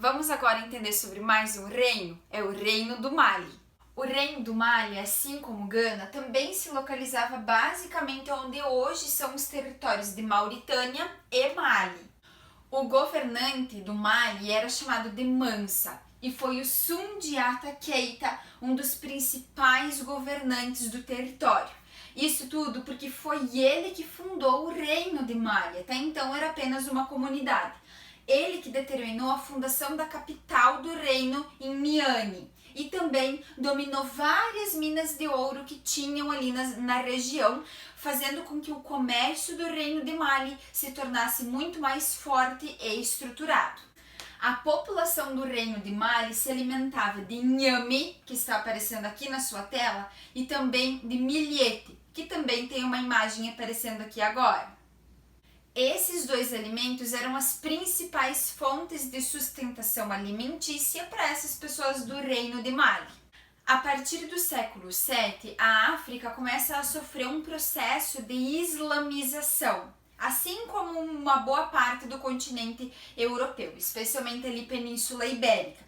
Vamos agora entender sobre mais um reino, é o Reino do Mali. O Reino do Mali, assim como Gana, também se localizava basicamente onde hoje são os territórios de Mauritânia e Mali. O governante do Mali era chamado de Mansa e foi o Sundiata Keita, um dos principais governantes do território. Isso tudo porque foi ele que fundou o Reino de Mali, até então era apenas uma comunidade. Ele que determinou a fundação da capital do reino em Niani e também dominou várias minas de ouro que tinham ali na região, fazendo com que o comércio do Reino de Mali se tornasse muito mais forte e estruturado. A população do Reino de Mali se alimentava de inhame, que está aparecendo aqui na sua tela, e também de milhete, que também tem uma imagem aparecendo aqui agora. Esses dois alimentos eram as principais fontes de sustentação alimentícia para essas pessoas do Reino de Mali. A partir do século VII, a África começa a sofrer um processo de islamização, assim como uma boa parte do continente europeu, especialmente ali Península Ibérica.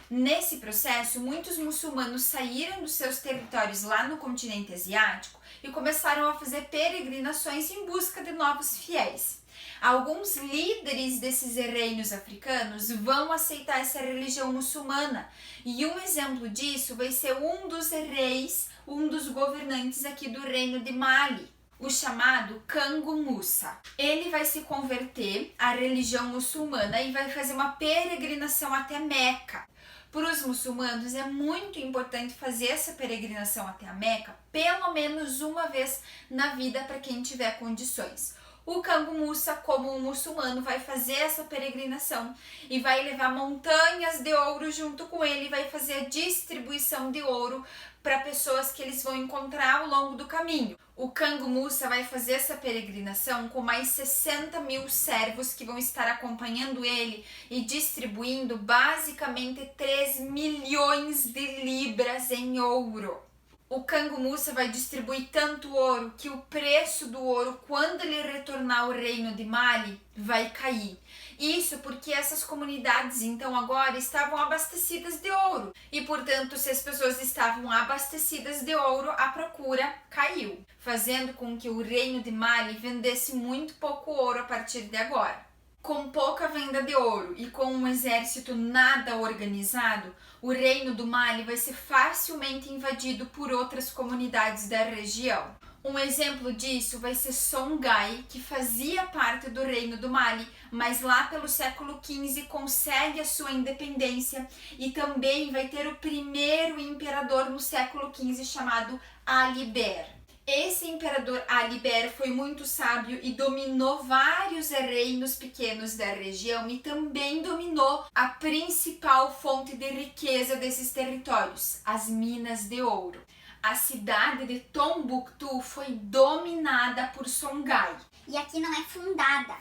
Nesse processo, muitos muçulmanos saíram dos seus territórios lá no continente asiático e começaram a fazer peregrinações em busca de novos fiéis. Alguns líderes desses reinos africanos vão aceitar essa religião muçulmana e um exemplo disso vai ser um dos reis, um dos governantes aqui do Reino de Mali, o chamado Kangu Musa. Ele vai se converter à religião muçulmana e vai fazer uma peregrinação até Meca. Para os muçulmanos é muito importante fazer essa peregrinação até a Meca pelo menos uma vez na vida para quem tiver condições. O Kangu Musa, como um muçulmano, vai fazer essa peregrinação e vai levar montanhas de ouro junto com ele, vai fazer a distribuição de ouro para pessoas que eles vão encontrar ao longo do caminho. O Kangu Musa vai fazer essa peregrinação com mais 60 mil servos que vão estar acompanhando ele e distribuindo basicamente 3 milhões de libras em ouro. O Kangu Musa vai distribuir tanto ouro que o preço do ouro, quando ele retornar ao Reino de Mali, vai cair. Isso porque essas comunidades, então, agora estavam abastecidas de ouro. E, portanto, se as pessoas estavam abastecidas de ouro, a procura caiu, fazendo com que o Reino de Mali vendesse muito pouco ouro a partir de agora. Com pouca venda de ouro e com um exército nada organizado, o Reino do Mali vai ser facilmente invadido por outras comunidades da região. Um exemplo disso vai ser Songhai, que fazia parte do Reino do Mali, mas lá pelo século XV consegue a sua independência e também vai ter o primeiro imperador no século XV chamado Ali Ber. Esse imperador Ali Ber foi muito sábio e dominou vários reinos pequenos da região e também dominou a principal fonte de riqueza desses territórios, as minas de ouro. A cidade de Tombouctou foi dominada por Songhai. E aqui não é fundada,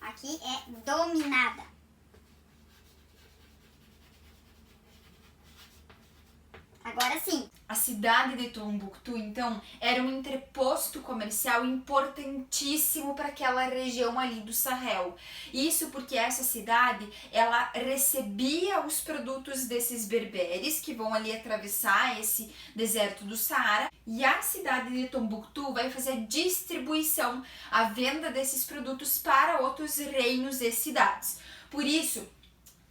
aqui é dominada. Agora sim. A cidade de Tombouctou, então, era um entreposto comercial importantíssimo para aquela região ali do Sahel. Isso porque essa cidade, ela recebia os produtos desses berberes que vão ali atravessar esse deserto do Saara, e a cidade de Tombouctou vai fazer a distribuição, a venda desses produtos para outros reinos e cidades. Por isso,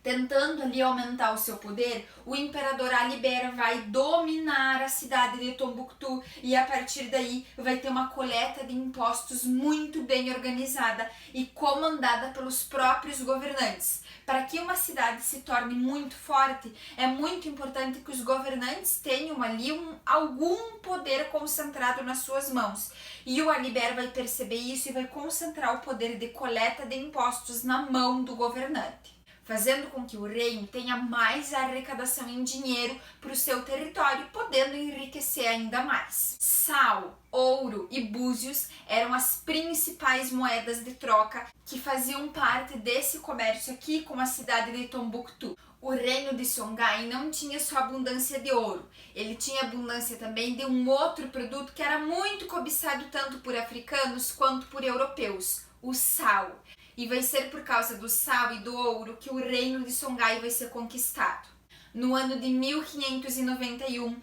tentando ali aumentar o seu poder, o imperador Ali Ber vai dominar a cidade de Tombouctou e a partir daí vai ter uma coleta de impostos muito bem organizada e comandada pelos próprios governantes. Para que uma cidade se torne muito forte, é muito importante que os governantes tenham ali algum poder concentrado nas suas mãos. E o Ali Ber vai perceber isso e vai concentrar o poder de coleta de impostos na mão do governante, fazendo com que o reino tenha mais arrecadação em dinheiro para o seu território, podendo enriquecer ainda mais. Sal, ouro e búzios eram as principais moedas de troca que faziam parte desse comércio aqui com a cidade de Tombouctou. O reino de Songhai não tinha só abundância de ouro, ele tinha abundância também de um outro produto que era muito cobiçado tanto por africanos quanto por europeus, o sal. E vai ser por causa do sal e do ouro que o reino de Songhai vai ser conquistado. No ano de 1591,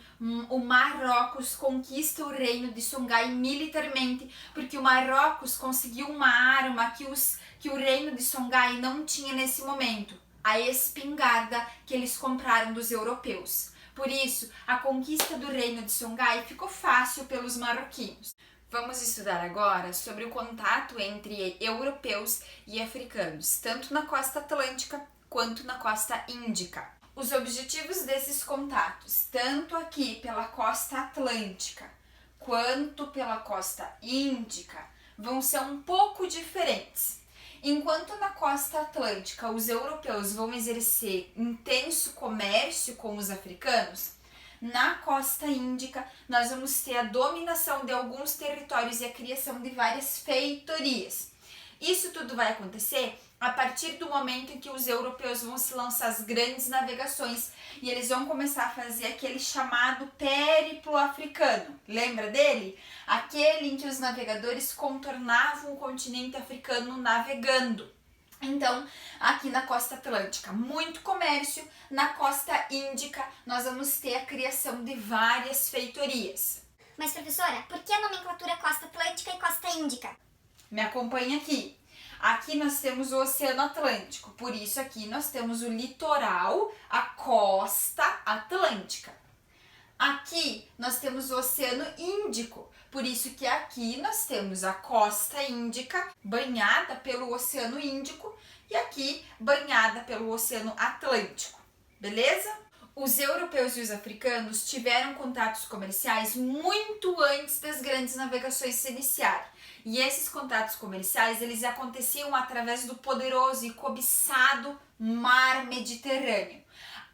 o Marrocos conquista o reino de Songhai militarmente, porque o Marrocos conseguiu uma arma que o reino de Songhai não tinha nesse momento, a espingarda que eles compraram dos europeus. Por isso, a conquista do reino de Songhai ficou fácil pelos marroquinos. Vamos estudar agora sobre o contato entre europeus e africanos, tanto na costa atlântica quanto na costa índica. Os objetivos desses contatos, tanto aqui pela costa atlântica quanto pela costa índica, vão ser um pouco diferentes. Enquanto na costa atlântica os europeus vão exercer intenso comércio com os africanos, na costa índica nós vamos ter a dominação de alguns territórios e a criação de várias feitorias. Isso tudo vai acontecer a partir do momento em que os europeus vão se lançar as grandes navegações e eles vão começar a fazer aquele chamado périplo africano. Lembra dele? Aquele em que os navegadores contornavam o continente africano navegando. Então, aqui na costa atlântica, muito comércio. Na costa índica, nós vamos ter a criação de várias feitorias. Mas, professora, por que a nomenclatura costa atlântica e costa índica? Me acompanha aqui. Aqui nós temos o Oceano Atlântico, por isso aqui nós temos o litoral, a costa atlântica. Aqui nós temos o Oceano Índico, por isso que aqui nós temos a costa índica banhada pelo Oceano Índico e aqui banhada pelo Oceano Atlântico, beleza? Os europeus e os africanos tiveram contatos comerciais muito antes das grandes navegações se iniciarem. E esses contatos comerciais, eles aconteciam através do poderoso e cobiçado Mar Mediterrâneo.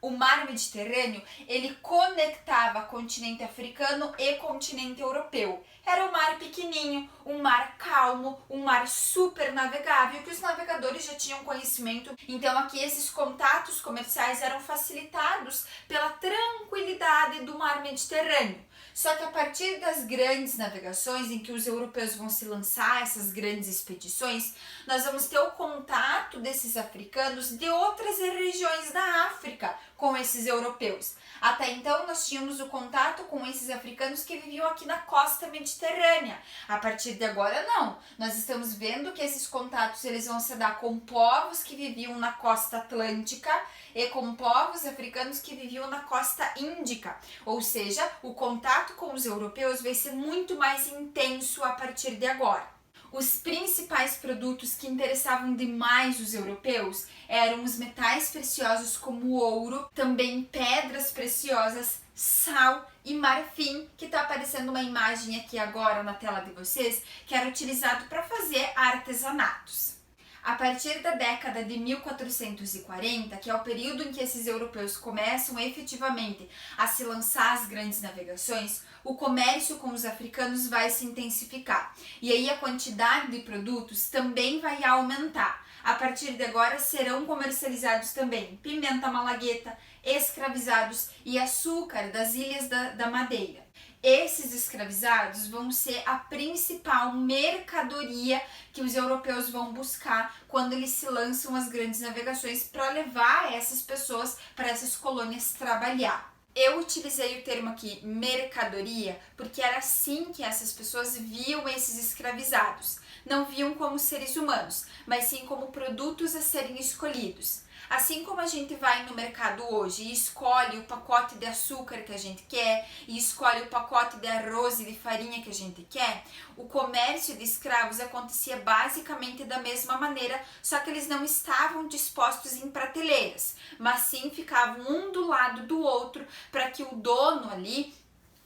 O Mar Mediterrâneo, ele conectava continente africano e continente europeu. Era um mar pequenininho, um mar calmo, um mar super navegável, que os navegadores já tinham conhecimento. Então aqui esses contatos comerciais eram facilitados pela tranquilidade do Mar Mediterrâneo. Só que a partir das grandes navegações, em que os europeus vão se lançar essas grandes expedições, nós vamos ter o contato desses africanos de outras regiões da África com esses europeus. Até então nós tínhamos o contato com esses africanos que viviam aqui na costa mediterrânea. A partir de agora não. Nós estamos vendo que esses contatos eles vão se dar com povos que viviam na costa atlântica e com povos africanos que viviam na costa índica. Ou seja, o contato com os europeus vai ser muito mais intenso a partir de agora. Os principais produtos que interessavam demais os europeus eram os metais preciosos como o ouro, também pedras preciosas, sal e marfim, que está aparecendo uma imagem aqui agora na tela de vocês, que era utilizado para fazer artesanatos. A partir da década de 1440, que é o período em que esses europeus começam efetivamente a se lançar às grandes navegações, o comércio com os africanos vai se intensificar. E aí a quantidade de produtos também vai aumentar. A partir de agora serão comercializados também pimenta malagueta, escravizados e açúcar das Ilhas da Madeira. Esses escravizados vão ser a principal mercadoria que os europeus vão buscar quando eles se lançam às grandes navegações para levar essas pessoas para essas colônias trabalhar. Eu utilizei o termo aqui mercadoria porque era assim que essas pessoas viam esses escravizados. Não viam como seres humanos, mas sim como produtos a serem escolhidos. Assim como a gente vai no mercado hoje e escolhe o pacote de açúcar que a gente quer e escolhe o pacote de arroz e de farinha que a gente quer, o comércio de escravos acontecia basicamente da mesma maneira, só que eles não estavam dispostos em prateleiras, mas sim ficavam um do lado do outro para que o dono ali,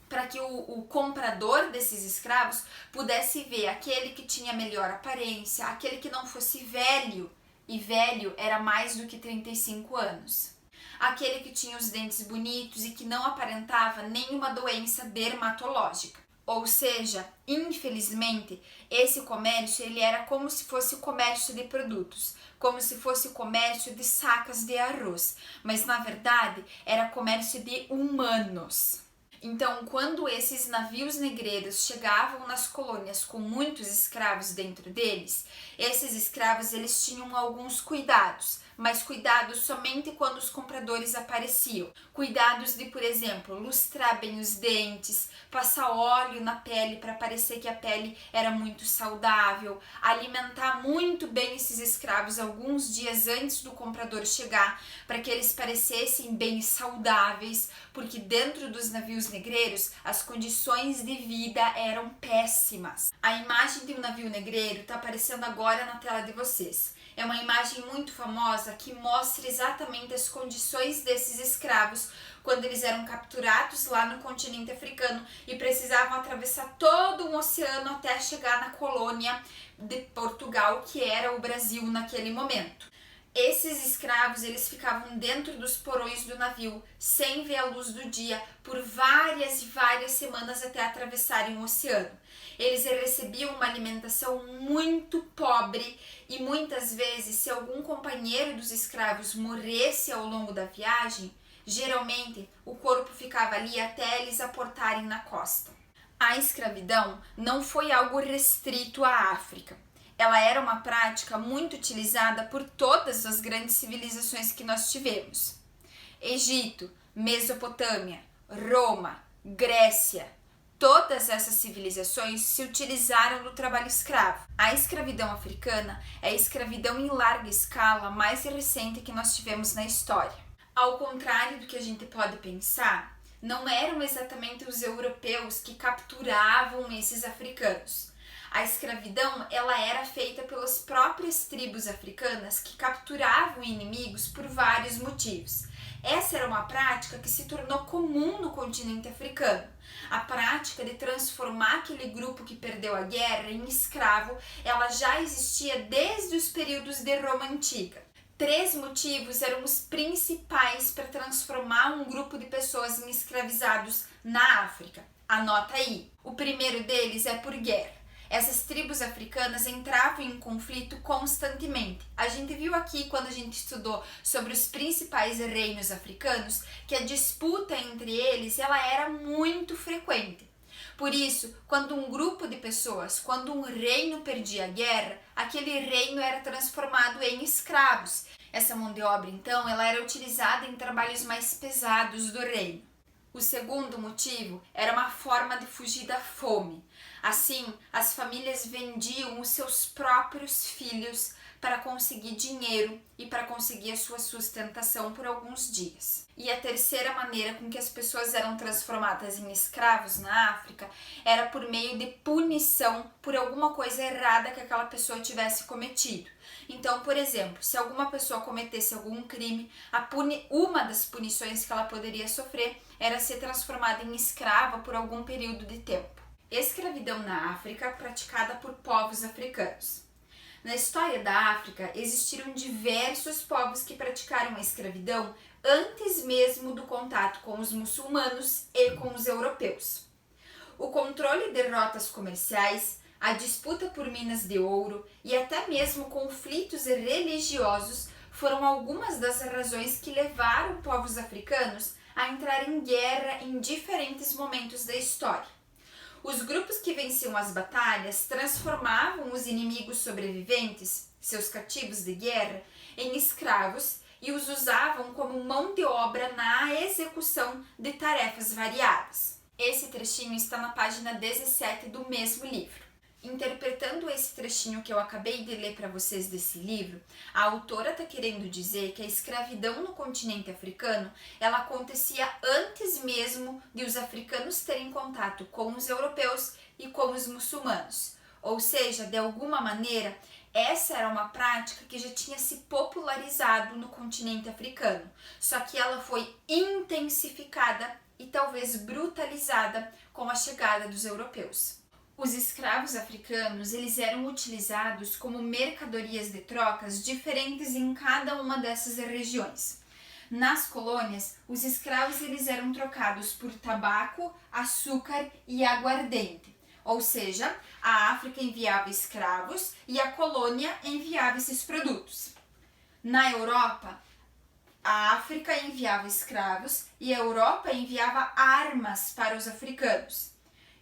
para que o comprador desses escravos pudesse ver aquele que tinha melhor aparência, aquele que não fosse velho, e velho era mais do que 35 anos. Aquele que tinha os dentes bonitos e que não aparentava nenhuma doença dermatológica. Ou seja, infelizmente, esse comércio ele era como se fosse o comércio de produtos, como se fosse o comércio de sacas de arroz, mas na verdade era comércio de humanos. Então, quando esses navios negreiros chegavam nas colônias com muitos escravos dentro deles, esses escravos eles tinham alguns cuidados, mas cuidados somente quando os compradores apareciam. Cuidados de, por exemplo, lustrar bem os dentes, passar óleo na pele para parecer que a pele era muito saudável, alimentar muito bem esses escravos alguns dias antes do comprador chegar, para que eles parecessem bem saudáveis, porque dentro dos navios negreiros as condições de vida eram péssimas. A imagem de um navio negreiro está aparecendo agora na tela de vocês. É uma imagem muito famosa que mostra exatamente as condições desses escravos quando eles eram capturados lá no continente africano e precisavam atravessar todo um oceano até chegar na colônia de Portugal, que era o Brasil naquele momento. Esses escravos, eles ficavam dentro dos porões do navio, sem ver a luz do dia, por várias e várias semanas até atravessarem o oceano. Eles recebiam uma alimentação muito pobre e muitas vezes, se algum companheiro dos escravos morresse ao longo da viagem, geralmente o corpo ficava ali até eles aportarem na costa. A escravidão não foi algo restrito à África. Ela era uma prática muito utilizada por todas as grandes civilizações que nós tivemos. Egito, Mesopotâmia, Roma, Grécia, todas essas civilizações se utilizaram do trabalho escravo. A escravidão africana é a escravidão em larga escala mais recente que nós tivemos na história. Ao contrário do que a gente pode pensar, não eram exatamente os europeus que capturavam esses africanos. A escravidão ela era feita pelas próprias tribos africanas que capturavam inimigos por vários motivos. Essa era uma prática que se tornou comum no continente africano. A prática de transformar aquele grupo que perdeu a guerra em escravo, ela já existia desde os períodos de Roma Antiga. 3 motivos eram os principais para transformar um grupo de pessoas em escravizados na África. Anota aí. O primeiro deles é por guerra. Essas tribos africanas entravam em conflito constantemente. A gente viu aqui, quando a gente estudou sobre os principais reinos africanos, que a disputa entre eles ela era muito frequente. Por isso, quando um grupo de pessoas, quando um reino perdia a guerra, aquele reino era transformado em escravos. Essa mão de obra, então, ela era utilizada em trabalhos mais pesados do reino. O segundo motivo era uma forma de fugir da fome. Assim, as famílias vendiam os seus próprios filhos para conseguir dinheiro e para conseguir a sua sustentação por alguns dias. E a terceira maneira com que as pessoas eram transformadas em escravos na África era por meio de punição por alguma coisa errada que aquela pessoa tivesse cometido. Então, por exemplo, se alguma pessoa cometesse algum crime, uma das punições que ela poderia sofrer era ser transformada em escrava por algum período de tempo. Escravidão na África praticada por povos africanos. Na história da África, existiram diversos povos que praticaram a escravidão antes mesmo do contato com os muçulmanos e com os europeus. O controle de rotas comerciais, a disputa por minas de ouro e até mesmo conflitos religiosos foram algumas das razões que levaram povos africanos a entrar em guerra em diferentes momentos da história. Os grupos que venciam as batalhas transformavam os inimigos sobreviventes, seus cativos de guerra, em escravos e os usavam como mão de obra na execução de tarefas variadas. Esse trechinho está na página 17 do mesmo livro. Interpretando esse trechinho que eu acabei de ler para vocês desse livro, a autora está querendo dizer que a escravidão no continente africano ela acontecia antes mesmo de os africanos terem contato com os europeus e com os muçulmanos. Ou seja, de alguma maneira, essa era uma prática que já tinha se popularizado no continente africano, só que ela foi intensificada e talvez brutalizada com a chegada dos europeus. Os escravos africanos eles eram utilizados como mercadorias de trocas diferentes em cada uma dessas regiões. Nas colônias, os escravos eles eram trocados por tabaco, açúcar e aguardente. Ou seja, a África enviava escravos e a colônia enviava esses produtos. Na Europa, A África enviava escravos e a Europa enviava armas para os africanos.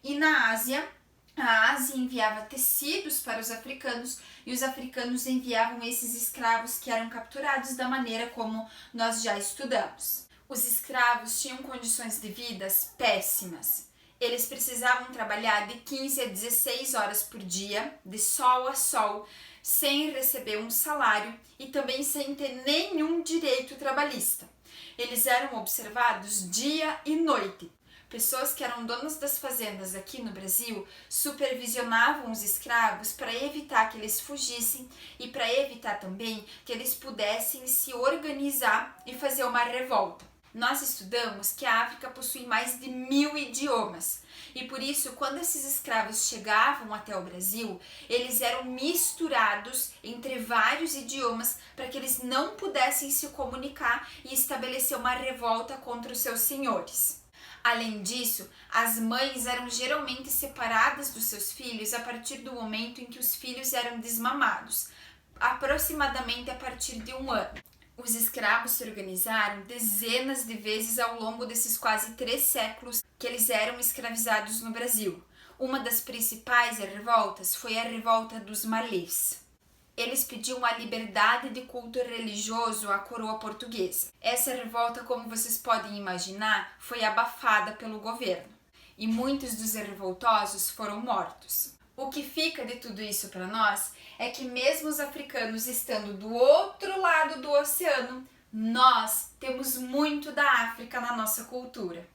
E na Ásia, a Ásia enviava tecidos para os africanos e os africanos enviavam esses escravos que eram capturados da maneira como nós já estudamos. Os escravos tinham condições de vida péssimas. Eles precisavam trabalhar de 15 a 16 horas por dia, de sol a sol, sem receber um salário e também sem ter nenhum direito trabalhista. Eles eram observados dia e noite. Pessoas que eram donas das fazendas aqui no Brasil supervisionavam os escravos para evitar que eles fugissem e para evitar também que eles pudessem se organizar e fazer uma revolta. Nós estudamos que a África possui mais de 1000 idiomas e por isso, quando esses escravos chegavam até o Brasil, eles eram misturados entre vários idiomas para que eles não pudessem se comunicar e estabelecer uma revolta contra os seus senhores. Além disso, as mães eram geralmente separadas dos seus filhos a partir do momento em que os filhos eram desmamados, aproximadamente a partir de 1 ano. Os escravos se organizaram dezenas de vezes ao longo desses quase 3 séculos que eles eram escravizados no Brasil. Uma das principais revoltas foi a revolta dos Malês. Eles pediam a liberdade de culto religioso à coroa portuguesa. Essa revolta, como vocês podem imaginar, foi abafada pelo governo e muitos dos revoltosos foram mortos. O que fica de tudo isso para nós é que mesmo os africanos estando do outro lado do oceano, nós temos muito da África na nossa cultura.